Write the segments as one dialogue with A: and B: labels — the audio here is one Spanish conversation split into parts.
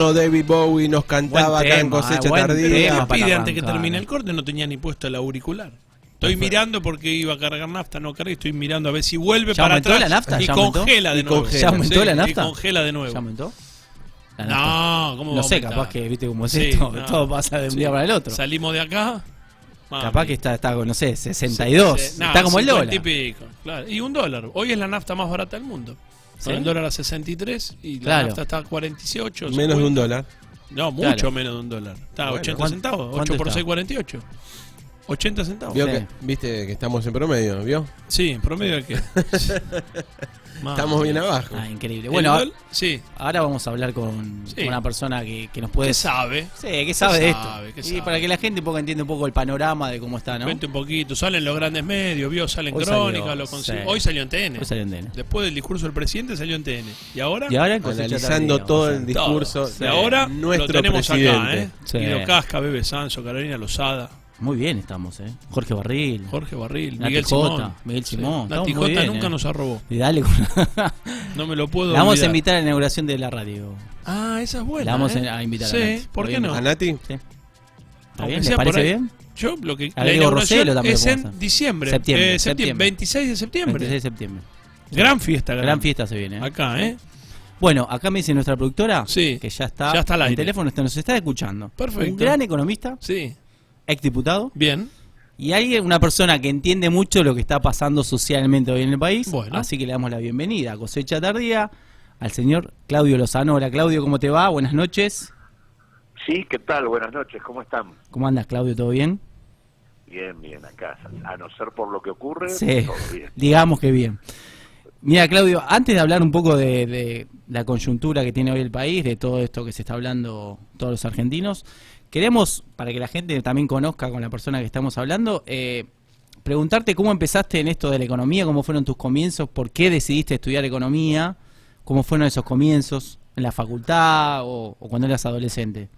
A: David Bowie nos cantaba acá en Cosecha Tardía.
B: Pide antes que termine el corte, no tenía ni puesto el auricular. Estoy mirando porque iba a cargar nafta, no cargué, estoy mirando a ver si vuelve para atrás
C: la nafta?
B: y congela de nuevo.
C: ¿Ya aumentó la nafta?
B: Y congela de nuevo.
C: ¿Ya aumentó?
B: No, ¿cómo
C: no sé, capaz que, viste cómo es esto, todo pasa de un día para el otro.
B: Salimos de acá.
C: Capaz que está con, no sé, 62. Está como el dólar.
B: Y pico, claro. Y $1. Hoy es la nafta más barata del mundo. ¿Sí? El dólar a 63 y la nafta está a 48.
A: Menos de $1.
B: No, mucho menos de $1. Está a 80 centavos. 8 por 6, 48. 80 centavos.
A: ¿Vio que, viste que estamos en promedio, vio?
B: Sí, en promedio de qué.
A: Estamos bien abajo.
C: Increíble. Bueno, ahora vamos a hablar con una persona que nos puede...
B: ¿Qué sabe?
C: Sí, que sabe de esto. Y para que la gente entienda un poco el panorama de cómo está, ¿no?
B: Cuente un poquito. Salen los grandes medios, vio, salen crónicas, hoy salió en TN.
C: Hoy salió en TN.
B: Después del discurso del presidente salió en TN. ¿Y ahora?
A: Analizando todo el discurso.
B: Y ahora
A: nuestro
B: lo tenemos
A: presidente.
B: Acá, Guido Casca, Bebe Sanso, Carolina Lozada.
C: Muy bien estamos,
B: Jorge Barril, Miguel
C: Simón.
B: Nati Jota nunca nos arrobó.
C: Y dale
B: no me lo puedo
C: La vamos
B: olvidar.
C: a invitar a la inauguración de la radio.
B: Esa es buena.
C: La vamos a invitar a Nati.
B: ¿Por qué no?
A: ¿A Nati?
C: Sí. ¿Está bien? ¿Les parece bien?
B: Yo lo que
C: la inauguración
B: es en diciembre. Septiembre. 26 de septiembre.
C: 26 de septiembre.
B: Gran fiesta.
C: Gran fiesta se viene.
B: Acá,
C: Bueno, acá me dice nuestra productora
B: que
C: ya está
B: al aire.
C: El teléfono nos está escuchando.
B: Perfecto.
C: Un gran economista.
B: Sí.
C: Exdiputado.
B: Bien.
C: Y una persona que entiende mucho lo que está pasando socialmente hoy en el país.
B: Bueno.
C: Así que le damos la bienvenida a Cosecha Tardía al señor Claudio Lozano. Hola Claudio, ¿cómo te va? Buenas noches.
D: Sí, ¿qué tal? Buenas noches, ¿cómo están?
C: ¿Cómo andas, Claudio? ¿Todo bien?
D: Bien, acá. A no ser por lo que ocurre,
C: sí,
D: todo bien.
C: Digamos que bien. Mira, Claudio, antes de hablar un poco de la coyuntura que tiene hoy el país, de todo esto que se está hablando todos los argentinos, queremos, para que la gente también conozca con la persona que estamos hablando, preguntarte cómo empezaste en esto de la economía, cómo fueron tus comienzos, por qué decidiste estudiar economía, cómo fueron esos comienzos en la facultad o cuando eras adolescente.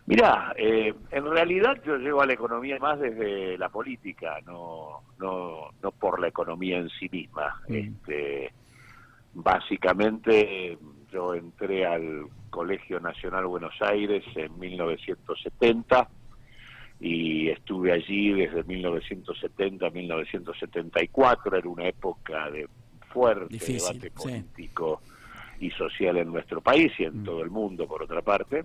D: Mirá, en realidad yo llego a la economía más desde la política, no por la economía en sí misma. Básicamente yo entré al Colegio Nacional Buenos Aires en 1970 y estuve allí desde 1970 a 1974. Era una época de fuerte debate político y social en nuestro país y en todo el mundo, por otra parte.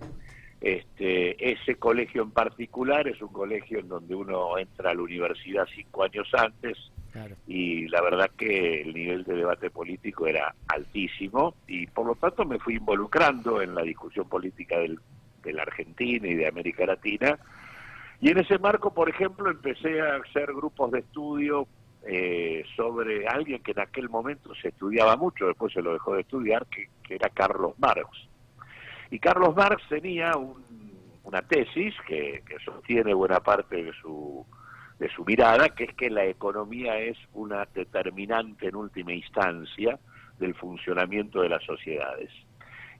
D: Ese colegio en particular es un colegio en donde uno entra a la universidad 5 años antes. Claro. Y la verdad que el nivel de debate político era altísimo y por lo tanto me fui involucrando en la discusión política de la Argentina y de América Latina, y en ese marco, por ejemplo, empecé a hacer grupos de estudio sobre alguien que en aquel momento se estudiaba mucho, después se lo dejó de estudiar, que era Carlos Marx. Y Carlos Marx tenía una tesis que sostiene buena parte de su mirada, que es que la economía es una determinante en última instancia del funcionamiento de las sociedades.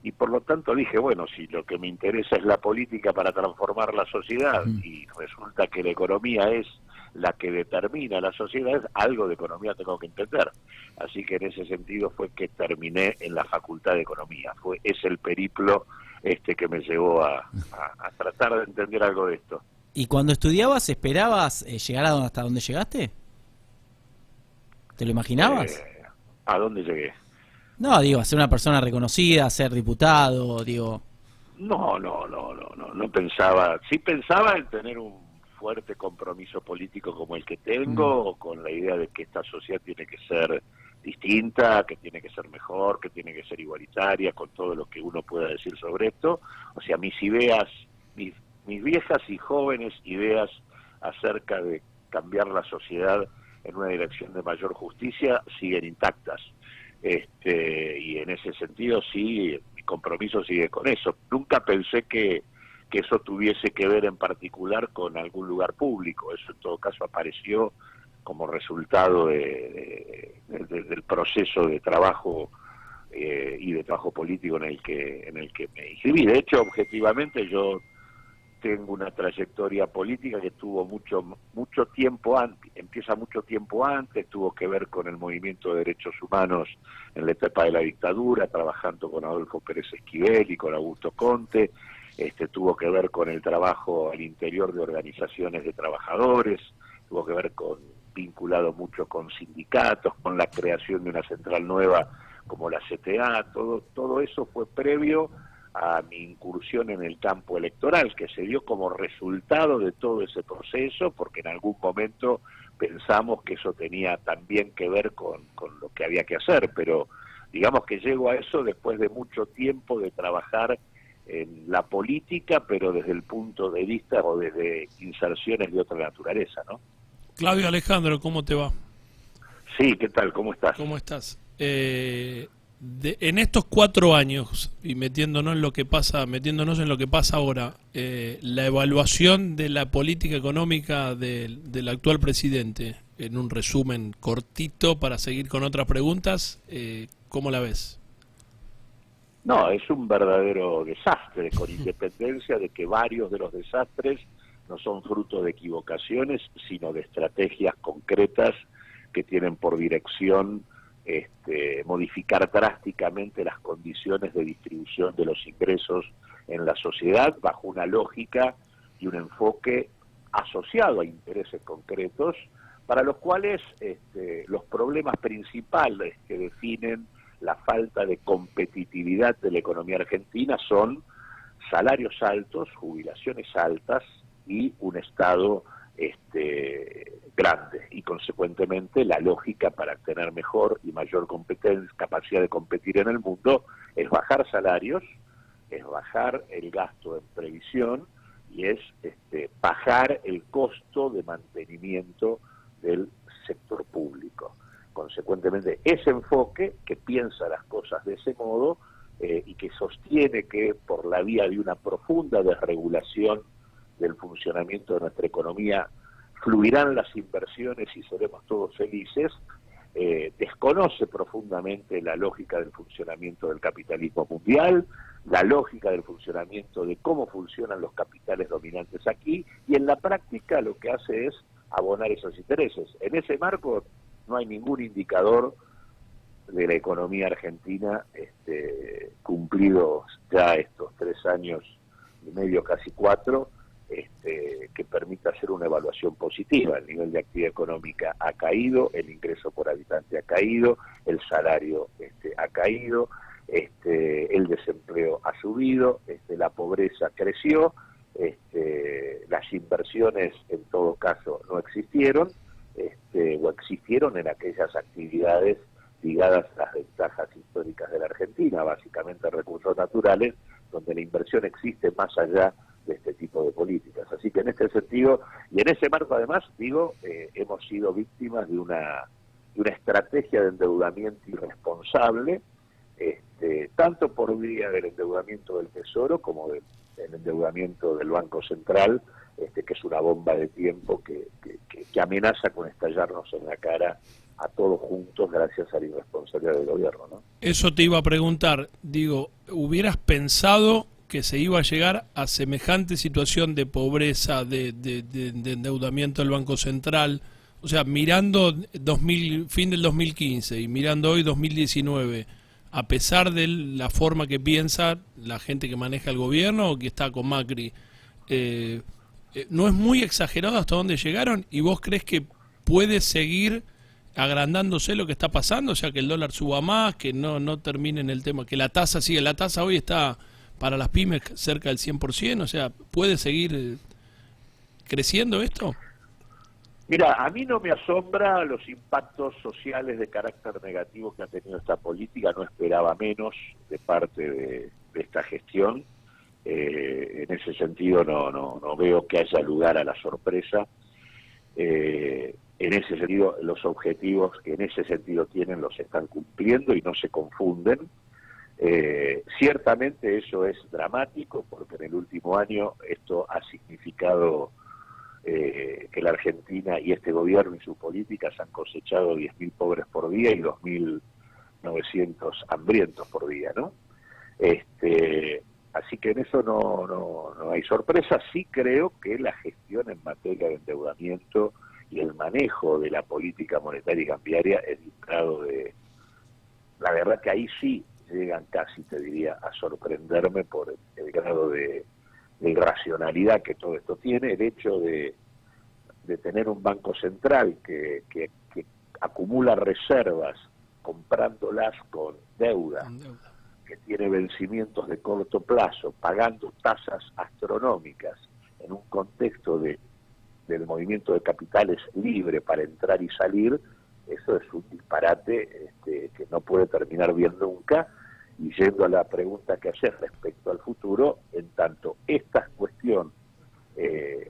D: Y por lo tanto dije, bueno, si lo que me interesa es la política para transformar la sociedad y resulta que la economía es la que determina las sociedades, algo de economía tengo que entender. Así que en ese sentido fue que terminé en la Facultad de Economía. Es el periplo que me llevó a tratar de entender algo de esto.
C: ¿Y cuando estudiabas, esperabas llegar hasta donde llegaste? ¿Te lo imaginabas?
D: ¿A dónde llegué?
C: No, digo, a ser una persona reconocida, a ser diputado, digo...
D: No pensaba. Sí pensaba en tener un fuerte compromiso político como el que tengo, con la idea de que esta sociedad tiene que ser distinta, que tiene que ser mejor, que tiene que ser igualitaria, con todo lo que uno pueda decir sobre esto. O sea, mis ideas, mis viejas y jóvenes ideas acerca de cambiar la sociedad en una dirección de mayor justicia siguen intactas. Y en ese sentido sí, mi compromiso sigue con eso. Nunca pensé que eso tuviese que ver en particular con algún lugar público. Eso en todo caso apareció como resultado del proceso de trabajo y de trabajo político en el que me inscribí. De hecho, objetivamente yo tengo una trayectoria política que tuvo mucho tiempo antes, empieza mucho tiempo antes, tuvo que ver con el movimiento de derechos humanos en la etapa de la dictadura, trabajando con Adolfo Pérez Esquivel y con Augusto Conte, tuvo que ver con el trabajo al interior de organizaciones de trabajadores, tuvo que ver vinculado mucho con sindicatos, con la creación de una central nueva como la CTA, todo eso fue previo a mi incursión en el campo electoral, que se dio como resultado de todo ese proceso, porque en algún momento pensamos que eso tenía también que ver con lo que había que hacer, pero digamos que llego a eso después de mucho tiempo de trabajar en la política, pero desde el punto de vista o desde inserciones de otra naturaleza, ¿no?
B: Claudio Alejandro, ¿cómo te va?
D: Sí, ¿qué tal? ¿Cómo estás?
B: ¿Cómo estás? En estos 4 años, y metiéndonos en lo que pasa ahora, la evaluación de la política económica del actual presidente, en un resumen cortito para seguir con otras preguntas, ¿cómo la ves?
D: No, es un verdadero desastre, con independencia de que varios de los desastres no son fruto de equivocaciones, sino de estrategias concretas que tienen por dirección modificar drásticamente las condiciones de distribución de los ingresos en la sociedad bajo una lógica y un enfoque asociado a intereses concretos, para los cuales los problemas principales que definen la falta de competitividad de la economía argentina son salarios altos, jubilaciones altas y un Estado grande, y consecuentemente la lógica para tener mejor y mayor capacidad de competir en el mundo es bajar salarios, es bajar el gasto en previsión y es bajar el costo de mantenimiento del sector público. Consecuentemente, ese enfoque que piensa las cosas de ese modo y que sostiene que por la vía de una profunda desregulación del funcionamiento de nuestra economía fluirán las inversiones y seremos todos felices, desconoce profundamente la lógica del funcionamiento del capitalismo mundial, la lógica del funcionamiento de cómo funcionan los capitales dominantes aquí, y en la práctica lo que hace es abonar esos intereses. En ese marco no hay ningún indicador de la economía argentina cumplidos ya estos 3 años y medio, casi 4, que permita hacer una evaluación positiva. El nivel de actividad económica ha caído, el ingreso por habitante ha caído, el salario ha caído, el desempleo ha subido, la pobreza creció, las inversiones en todo caso no existieron, o existieron en aquellas actividades ligadas a las ventajas históricas de la Argentina, básicamente recursos naturales, donde la inversión existe más allá de este tipo de políticas. Así que en este sentido, y en ese marco además, hemos sido víctimas de una estrategia de endeudamiento irresponsable, tanto por vía del endeudamiento del Tesoro como del endeudamiento del Banco Central, que es una bomba de tiempo que amenaza con estallarnos en la cara a todos juntos gracias a la irresponsabilidad del gobierno, ¿no?
B: Eso te iba a preguntar, ¿hubieras pensado que se iba a llegar a semejante situación de pobreza, de endeudamiento del Banco Central? O sea, mirando fin del 2015 y mirando hoy 2019, a pesar de la forma que piensa la gente que maneja el gobierno o que está con Macri, ¿no es muy exagerado hasta dónde llegaron? ¿Y vos crees que puede seguir agrandándose lo que está pasando? O sea, que el dólar suba más, que no termine en el tema, que la tasa sigue, la tasa hoy está para las pymes cerca del 100%, o sea, ¿puede seguir creciendo esto?
D: Mira, a mí no me asombra los impactos sociales de carácter negativo que ha tenido esta política, no esperaba menos de parte de esta gestión. En ese sentido no veo que haya lugar a la sorpresa. En ese sentido, los objetivos que en ese sentido tienen los están cumpliendo y no se confunden. Ciertamente eso es dramático porque en el último año esto ha significado que la Argentina y este gobierno y sus políticas han cosechado 10.000 pobres por día y 2.900 hambrientos por día, ¿no? Así Así que en eso no hay sorpresa. Sí creo que la gestión en materia de endeudamiento y el manejo de la política monetaria y cambiaria es de un grado de... La verdad que ahí sí llegan casi, te diría, a sorprenderme por el grado de irracionalidad que todo esto tiene. El hecho de tener un banco central que acumula reservas comprándolas con deuda, que tiene vencimientos de corto plazo, pagando tasas astronómicas en un contexto del movimiento de capitales libre para entrar y salir, eso es un disparate que no puede terminar bien nunca. Y yendo a la pregunta que haces respecto al futuro, en tanto esta cuestión,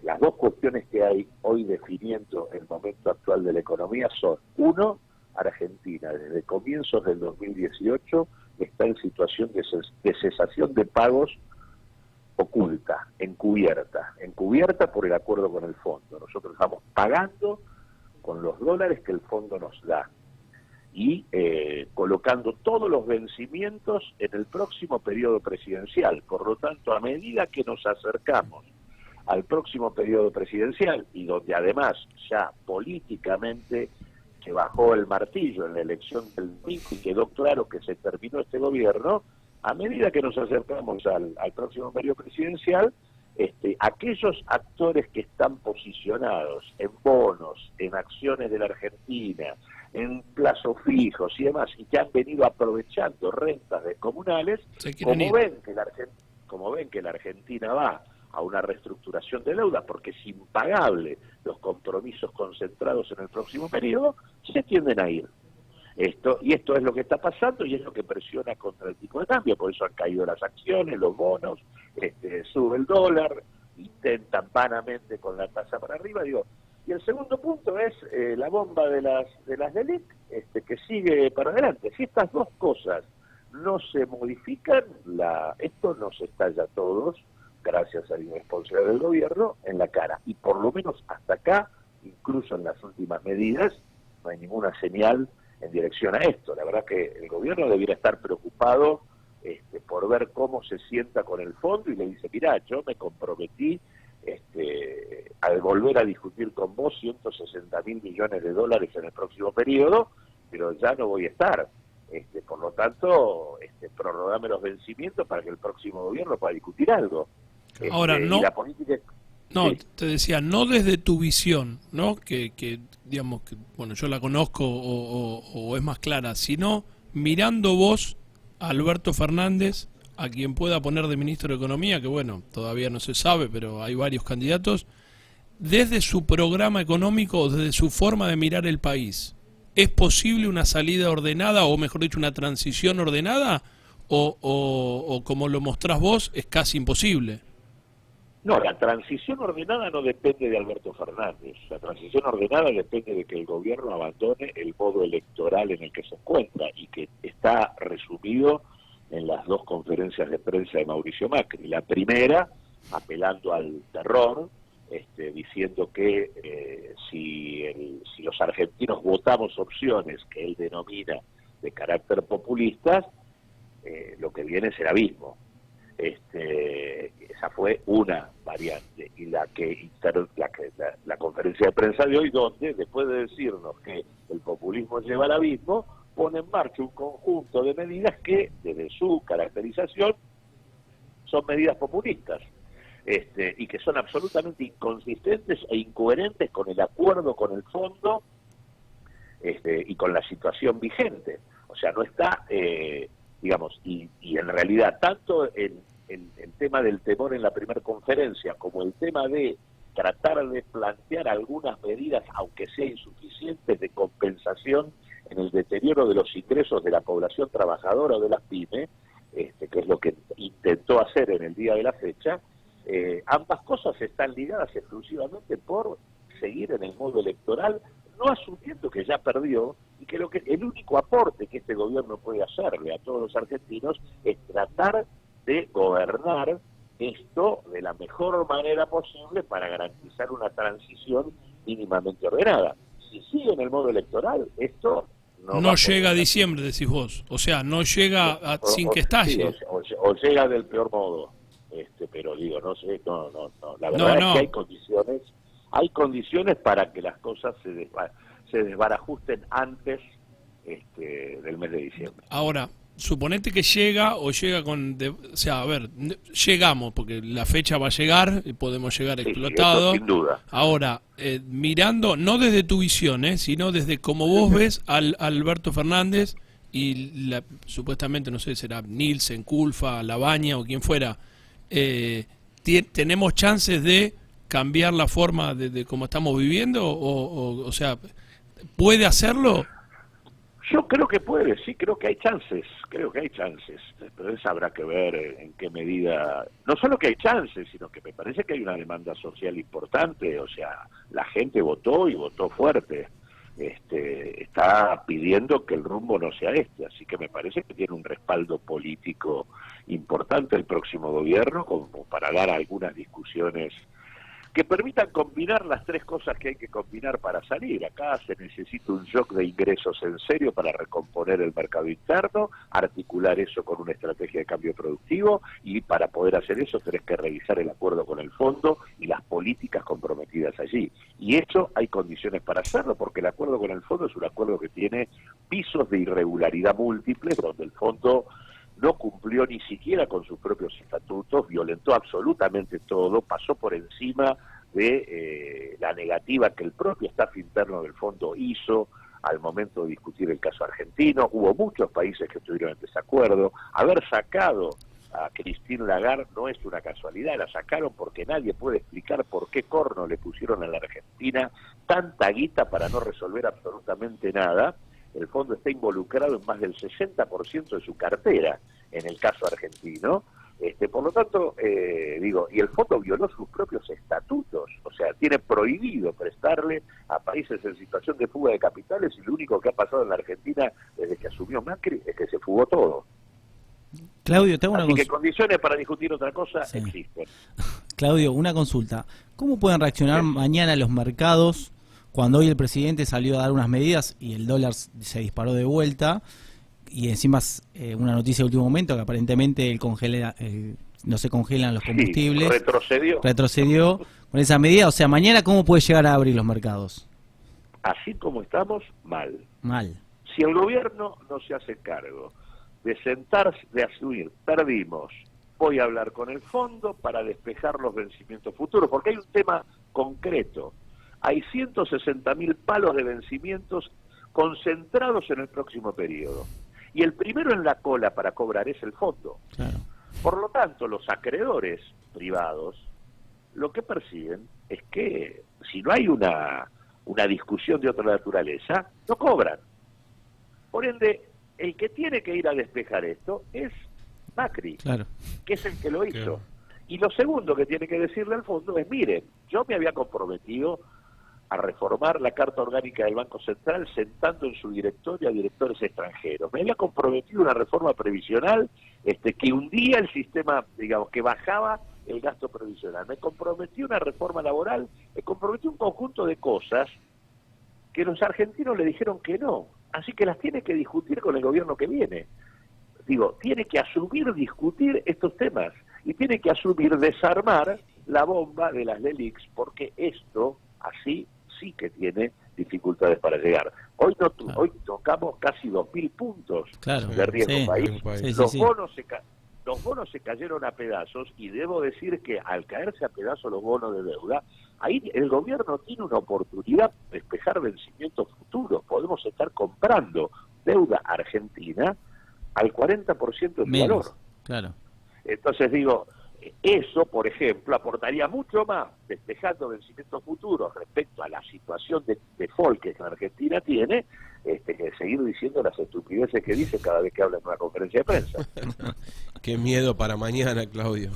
D: las dos cuestiones que hay hoy definiendo el momento actual de la economía son, uno, Argentina desde comienzos del 2018 está en situación de cesación de pagos oculta, encubierta por el acuerdo con el fondo. Nosotros estamos pagando con los dólares que el fondo nos da y colocando todos los vencimientos en el próximo periodo presidencial. Por lo tanto, a medida que nos acercamos al próximo periodo presidencial y donde además ya políticamente se bajó el martillo en la elección del domingo y quedó claro que se terminó este gobierno, a medida que nos acercamos al próximo periodo presidencial, aquellos actores que están posicionados en bonos, en acciones de la Argentina, en plazos fijos y demás, y que han venido aprovechando rentas descomunales, como ven que la Argentina va a una reestructuración de deuda porque es impagable los compromisos concentrados en el próximo periodo, se tienden a ir. Esto es lo que está pasando y es lo que presiona contra el tipo de cambio, por eso han caído las acciones, los bonos, sube el dólar, intentan vanamente con la tasa para arriba, y el segundo punto es la bomba de las LELIQ, que sigue para adelante. Si estas dos cosas no se modifican, esto nos estalla a todos, gracias a la irresponsabilidad del gobierno, en la cara. Y por lo menos hasta acá, incluso en las últimas medidas, no hay ninguna señal en dirección a esto. La verdad que el gobierno debiera estar preocupado por ver cómo se sienta con el fondo y le dice, mirá, yo me comprometí al volver a discutir con vos 160.000 millones de dólares en el próximo periodo, pero ya no voy a estar. Por lo tanto, prorrogame los vencimientos para que el próximo gobierno pueda discutir algo.
B: Ahora, no,
D: la política...
B: no,
D: sí.
B: te decía, no desde tu visión, ¿no? Que digamos, que bueno, yo la conozco o es más clara, sino mirando vos a Alberto Fernández, a quien pueda poner de ministro de Economía, que bueno, todavía no se sabe, pero hay varios candidatos, desde su programa económico o desde su forma de mirar el país, ¿es posible una salida ordenada o mejor dicho una transición ordenada o como lo mostrás vos es casi imposible?
D: No, la transición ordenada no depende de Alberto Fernández. La transición ordenada depende de que el gobierno abandone el modo electoral en el que se encuentra y que está resumido en las dos conferencias de prensa de Mauricio Macri. La primera, apelando al terror, diciendo que si los argentinos votamos opciones que él denomina de carácter populistas, lo que viene es el abismo. Esa fue una variante y la conferencia de prensa de hoy, donde después de decirnos que el populismo lleva al abismo, pone en marcha un conjunto de medidas que desde su caracterización son medidas populistas y que son absolutamente inconsistentes e incoherentes con el acuerdo con el fondo y con la situación vigente. O sea, no está digamos, y en realidad tanto el tema del temor en la primera conferencia como el tema de tratar de plantear algunas medidas, aunque sea insuficientes, de compensación en el deterioro de los ingresos de la población trabajadora o de las pymes, que es lo que intentó hacer en el día de la fecha, ambas cosas están ligadas exclusivamente por seguir en el modo electoral, no asumiendo que ya perdió y que el único aporte que este gobierno puede hacerle a todos los argentinos es tratar de gobernar esto de la mejor manera posible para garantizar una transición mínimamente ordenada. Si sigue en el modo electoral, esto
B: no llega a diciembre, decís vos. O sea, no llega sin que estalle.
D: Sí, o llega del peor modo. pero digo, no sé, no. La verdad es que hay condiciones para que las cosas se desbarajusten antes del mes de diciembre.
B: Ahora, suponete que llega o llega o sea, a ver, llegamos, porque la fecha va a llegar y podemos llegar explotados.
D: Sin duda.
B: Ahora, mirando, no desde tu visión, sino desde cómo vos ves al Alberto Fernández y supuestamente, no sé, será Nielsen, Culfa, Labaña o quien fuera, ¿tenemos chances de cambiar la forma de cómo estamos viviendo? O sea, ¿puede hacerlo?
D: Yo creo que puede, sí, creo que hay chances, pero eso habrá que ver en qué medida, no solo que hay chances, sino que me parece que hay una demanda social importante, o sea, la gente votó y votó fuerte, está pidiendo que el rumbo no sea así que me parece que tiene un respaldo político importante el próximo gobierno como para dar algunas discusiones que permitan combinar las tres cosas que hay que combinar para salir. Acá se necesita un shock de ingresos en serio para recomponer el mercado interno, articular eso con una estrategia de cambio productivo, y para poder hacer eso tenés que revisar el acuerdo con el fondo y las políticas comprometidas allí. Y eso hay condiciones para hacerlo, porque el acuerdo con el fondo es un acuerdo que tiene pisos de irregularidad múltiples, donde el fondo no cumplió ni siquiera con sus propios estatutos, violentó absolutamente todo, pasó por encima de la negativa que el propio staff interno del fondo hizo al momento de discutir el caso argentino. Hubo muchos países que estuvieron en desacuerdo. Haber sacado a Christine Lagarde no es una casualidad, la sacaron porque nadie puede explicar por qué corno le pusieron a la Argentina tanta guita para no resolver absolutamente nada. El fondo está involucrado en más del 60% de su cartera en el caso argentino. Por lo tanto, y el fondo violó sus propios estatutos, o sea, tiene prohibido prestarle a países en situación de fuga de capitales, y lo único que ha pasado en la Argentina desde que asumió Macri es que se fugó todo.
C: Claudio, tengo
D: Así que condiciones para discutir otra cosa existen.
C: Claudio, una consulta. ¿Cómo pueden reaccionar mañana los mercados cuando hoy el presidente salió a dar unas medidas y el dólar se disparó de vuelta? Y encima una noticia de último momento que aparentemente no se congelan los combustibles.
D: Sí,
C: retrocedió con esa medida. O sea, mañana, ¿cómo puede llegar a abrir los mercados?
D: Así como estamos, mal.
C: Mal.
D: Si el gobierno no se hace cargo de sentarse, de asumir, perdimos, voy a hablar con el fondo para despejar los vencimientos futuros, porque hay un tema concreto. Hay 160.000 palos de vencimientos concentrados en el próximo periodo. Y el primero en la cola para cobrar es el fondo.
C: Claro.
D: Por lo tanto, los acreedores privados lo que persiguen es que si no hay una discusión de otra naturaleza, no cobran. Por ende, el que tiene que ir a despejar esto es Macri,
C: claro,
D: que es el que lo hizo.
A: Claro.
D: Y lo segundo que tiene que decirle al fondo es, miren, yo me había comprometido a reformar la Carta Orgánica del Banco Central sentando en su directorio a directores extranjeros. Me había comprometido una reforma previsional que hundía el sistema, digamos, que bajaba el gasto previsional. Me comprometí una reforma laboral, me comprometí un conjunto de cosas que los argentinos le dijeron que no. Así que las tiene que discutir con el gobierno que viene. Tiene que asumir discutir estos temas y tiene que asumir desarmar la bomba de las LELIQs, porque esto así sí que tiene dificultades para llegar. Hoy tocamos casi 2.000 puntos de riesgo país. Los bonos se cayeron a pedazos, y debo decir que al caerse a pedazos los bonos de deuda, ahí el gobierno tiene una oportunidad de despejar vencimientos futuros. Podemos estar comprando deuda argentina al 40% de su valor.
C: Claro.
D: Entonces eso, por ejemplo, aportaría mucho más despejando vencimientos futuros respecto a la situación de default que la Argentina tiene, que seguir diciendo las estupideces que dice cada vez que habla en una conferencia de prensa.
A: Qué miedo para mañana, Claudio.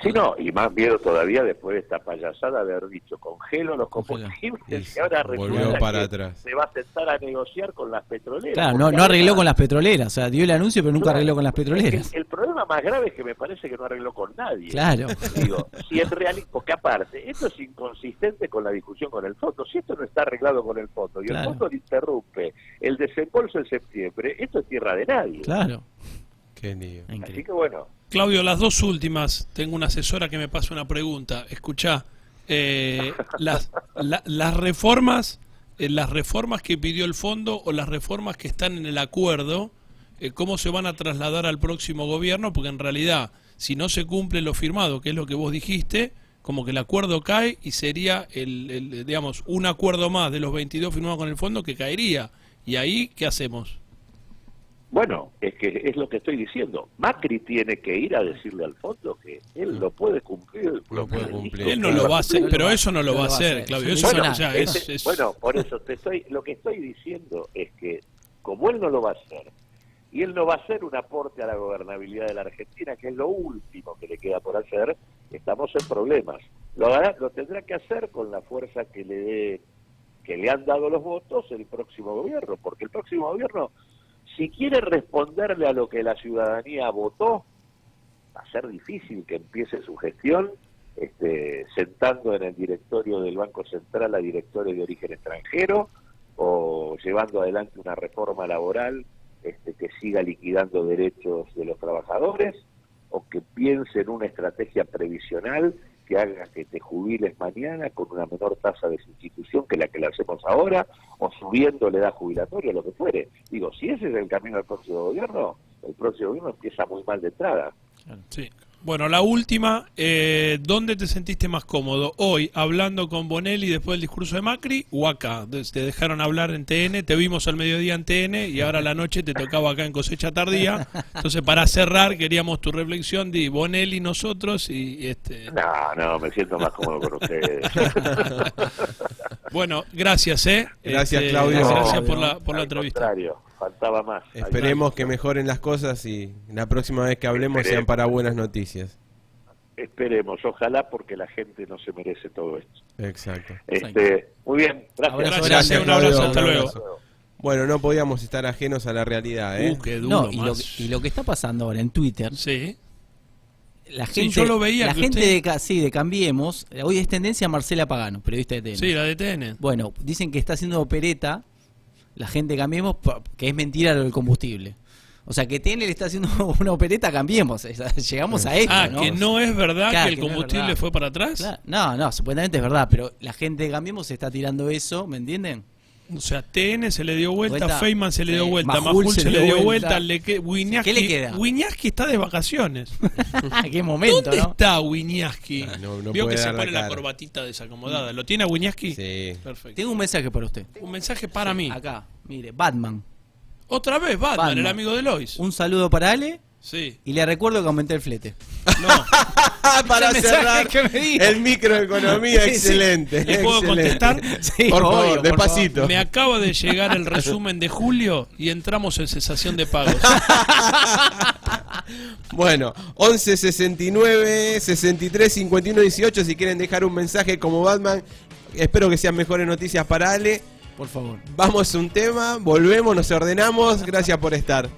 D: Sí, no, y más miedo todavía después de esta payasada de haber dicho congelo los combustibles, y ahora
A: volvió para atrás.
D: Se va a sentar a negociar con las petroleras.
C: Claro, no arregló con las petroleras, o sea, dio el anuncio pero nunca arregló con las petroleras.
D: El problema más grave es que me parece que no arregló con nadie.
C: Claro.
D: Si en realidad, porque aparte, esto es inconsistente con la discusión con el fondo. Si esto no está arreglado con el fondo y el fondo le interrumpe el desembolso en septiembre, esto es tierra de nadie.
C: Claro.
A: Qué lío.
D: Así que bueno.
B: Claudio, las dos últimas, tengo una asesora que me pasa una pregunta. Escuchá, las reformas que pidió el fondo o las reformas que están en el acuerdo, ¿cómo se van a trasladar al próximo gobierno? Porque en realidad, si no se cumple lo firmado, que es lo que vos dijiste, como que el acuerdo cae y sería digamos, un acuerdo más de los 22 firmados con el fondo que caería. ¿Y ahí qué hacemos?
D: Bueno, es que es lo que estoy diciendo. Macri tiene que ir a decirle al fondo que él lo puede cumplir.
A: Lo puede cumplir.
B: Él no lo va a hacer, pero eso no lo va a hacer, Claudio. Eso
D: bueno, por eso lo que estoy diciendo es que como él no lo va a hacer, y él no va a hacer un aporte a la gobernabilidad de la Argentina, que es lo último que le queda por hacer, estamos en problemas. Lo tendrá que hacer con la fuerza que le han dado los votos el próximo gobierno, porque el próximo gobierno, si quiere responderle a lo que la ciudadanía votó, va a ser difícil que empiece su gestión sentando en el directorio del Banco Central a directores de origen extranjero o llevando adelante una reforma laboral que siga liquidando derechos de los trabajadores, o que piense en una estrategia previsional que haga que te jubiles mañana con una menor tasa de sustitución que la hacemos ahora, o subiendo la edad jubilatoria, lo que fuere. Digo, si ese es el camino del próximo gobierno, el próximo gobierno empieza muy mal de entrada.
B: Sí. Bueno, la última, ¿dónde te sentiste más cómodo? ¿Hoy hablando con Bonelli después del discurso de Macri o acá? Te dejaron hablar en TN, te vimos al mediodía en TN y ahora a la noche te tocaba acá en Cosecha Tardía. Entonces, para cerrar, queríamos tu reflexión de Bonelli, nosotros y
D: No, me siento más cómodo con ustedes.
B: Bueno, gracias,
A: Gracias, Claudio.
B: Gracias por la entrevista.
D: Contrario, faltaba más.
A: Esperemos que mejoren las cosas y la próxima vez que hablemos sean para buenas noticias.
D: Esperemos, ojalá, porque la gente no se merece todo esto.
A: Exacto.
D: Muy bien, gracias.
B: Gracias, un abrazo, hasta luego.
A: Bueno, no podíamos estar ajenos a la realidad,
B: Qué duro,
C: no, y lo que está pasando ahora en Twitter,
B: sí.
C: La gente,
B: yo lo veía.
C: La gente de Cambiemos, hoy es tendencia Marcela Pagano, periodista de TN.
B: Sí, la de TN.
C: Bueno, dicen que está haciendo opereta la gente de Cambiemos, que es mentira lo del combustible. O sea, que TN le está haciendo una opereta a Cambiemos. Llegamos a esto, ¿no?
B: Que no es verdad,
C: claro,
B: que el combustible
C: no
B: fue para atrás.
C: Claro. No, supuestamente es verdad, pero la gente de Cambiemos está tirando eso, ¿me entienden?
B: O sea, TN se le dio vuelta, Feynman se le dio vuelta,
C: Majul
B: se le dio vuelta,
C: ¿Qué le queda?
B: Wiñaski está de vacaciones.
C: ¿Qué momento,
B: ¿Dónde
C: no?
B: está Wiñaski?
A: No
B: Vio que
A: puede
B: se
A: dar la
B: pone la
A: cara.
B: corbatita desacomodada. ¿Lo tiene a Wiñaski?
A: Sí.
B: Perfecto.
C: Tengo un mensaje para usted.
B: Un mensaje para mí.
C: Acá, mire, Batman.
B: Otra vez Batman, el amigo de Lois.
C: Un saludo para Ale
B: Sí.
C: y le recuerdo que aumenté el flete.
B: No.
A: Para
C: Ese mensaje
A: cerrar
C: que me dijo.
A: el microeconomía,
C: Sí, sí.
A: excelente.
B: ¿Le puedo
A: excelente.
B: contestar?
C: Sí,
A: Por favor,
C: obvio,
A: despacito.
B: Me acaba de llegar el resumen de julio y entramos en cesación de pagos.
A: Bueno, 11 69 63 51 18 si quieren dejar un mensaje como Batman. Espero que sean mejores noticias para Ale.
C: Por favor.
A: Vamos a un tema, volvemos, nos ordenamos. Gracias por estar.